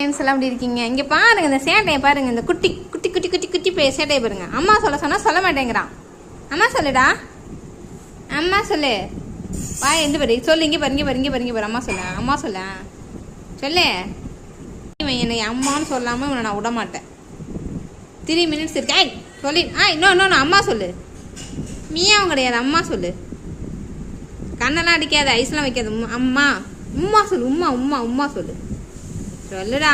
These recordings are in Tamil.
எல்லாம் அப்படி இருக்கீங்க? இங்கே பாருங்க, இந்த சேட்டையை பாருங்க, இந்த குட்டி குட்டி குட்டி குட்டி குட்டி சேட்டையை பாருங்க. அம்மா சொல்ல சொன்னால் சொல்ல மாட்டேங்கிறான். அம்மா சொல்லுடா, அம்மா சொல்லு. எந்த பாரு சொல்லு. இங்கே பாரு, இங்கே பாரு, இங்கே பாரு, இங்கே பாரு. அம்மா சொல்ல, அம்மா சொல்ல சொல்லு. இவன் என்னை அம்மான்னு சொல்லாமல் இவனை நான் விட மாட்டேன். 3 minutes இருக்கு. சொல்லி இன்னொன்று அம்மா சொல்லு. மியாவும் கிடையாது, அம்மா சொல்லு. கண்ணெல்லாம் அடிக்காத, ஐஸ்லாம் வைக்காது. அம்மா உம்மா சொல்லு. உம்மா உம்மா உம்மா சொல்லு. சொல்லுடா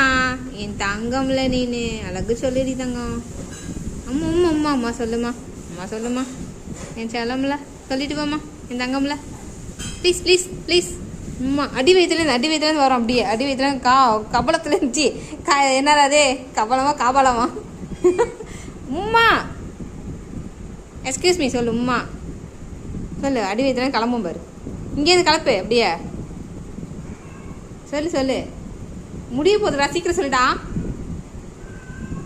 என் தங்கம்ல நீனு. அழகு சொல்லுடி தங்கம். அம்மா உம்மா உம்மா அம்மா சொல்லுமா. அம்மா சொல்லுமா என் செல்லம்ல. சொல்லிட்டு போம்மா என் தங்கம்ல. Please please please. அம்மா அடி வயிற்றுலேருந்து வரோம். அப்படியே அடி வயிற்றுலேருந்து கபலத்தில் இருந்துச்சு. என்னடா அதே கபலமா காபலமா? உம்மா எக்ஸ்கியூஸ் மீ சொல்லு. உம்மா சொல்லு. அடி வயிற்றுலேருந்து கிளம்பும் பாரு. இங்கேருந்து கலப்பு அப்படியே சொல்லு சொல்லு. முடிய போதுடா, சீக்கிரம் சொல்லுடா.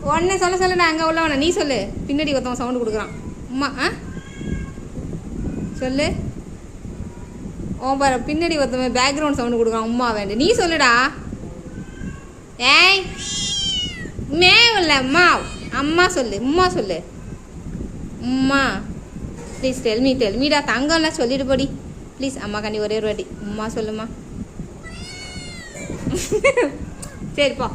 உடனே சொல்லுடா. அங்கே உள்ளவன நீ சொல்லு. பின்னாடி ஒருத்தவன் சவுண்டு கொடுக்குறான். அம்மா சொல்லு. பாரு பின்னாடி ஒருத்தவன் பேக்ரவுண்ட் சவுண்டு கொடுக்குறான். உம்மா வேண்டு நீ சொல்லுடா. ஏய் மே இல்லை அம்மா. அம்மா சொல்லு. உம்மா சொல்லு. உம்மா ப்ளீஸ் டெல்மீடா. தங்கம்லாம் சொல்லிட்டு போடி ப்ளீஸ். அம்மா கண்டி ஒரே ஒரு வாட்டி உம்மா சொல்லுமா. சரிப்பா.